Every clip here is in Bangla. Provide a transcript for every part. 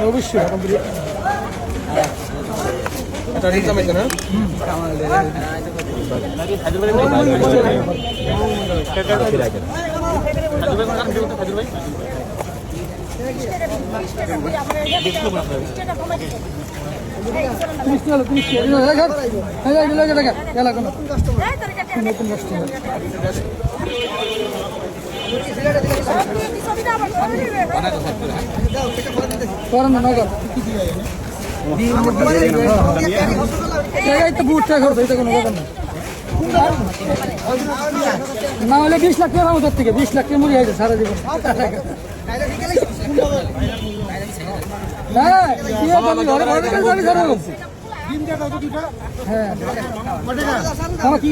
অবশ্যই এটা রিং চামাইতো না না হলে 20 লাখ টাকা আমাদের থেকে 20 লাখ টাকা মরে আছে সারা জীবন। কি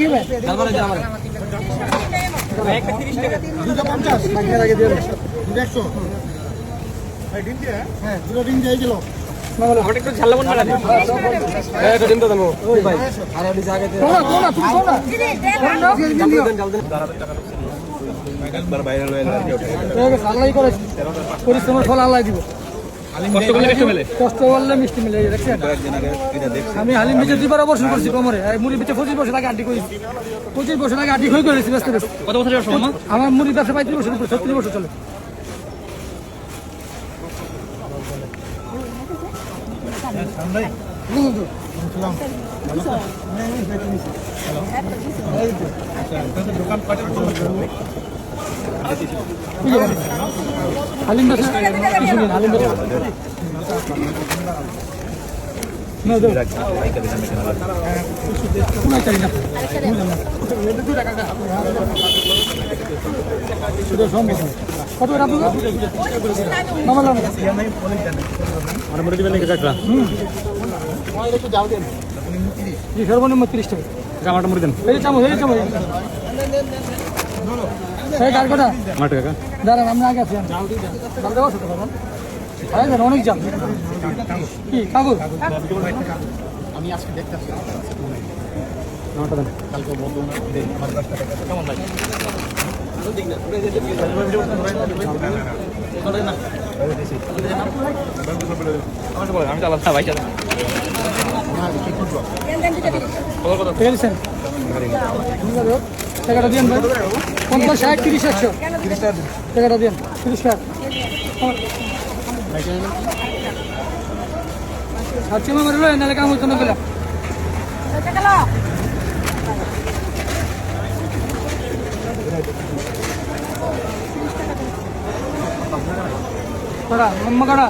পরিশ্রমের ফল আল্লাহ দিব। কষ্ট করলে মিষ্টি মিলে দেখছেন। আমি হালিম বিচে 2 বার অপারেশন করছি কোমরে, মুড়ি বিচে 25 বছর আগে আন্টি করেছি, 25 বছর আগে আন্টি হয়ে করেছি ব্যস্ত ব্যস্ত। কত বছর আমার মুড়ি ব্যবসা 35 বছর, 36 বছর চলে। হালিম ব্যবসা হালিম ব্যবসা কত সর্বনিম্ন 30 টাকা জামাটা মুড়ি দেন। দাঁড়ান আমরা আগে আছি অনেক জাম কি কাগজ আমি আজকে দেখতেছি আমি চালাচ্ছি ভাই টাকাটা দিন ভাই 50 60 30 100 টাকাটা দিন 30 টাকা আচ্ছা মারলো নালে কাম হতো না গেল কড়া মাম্মা কড়া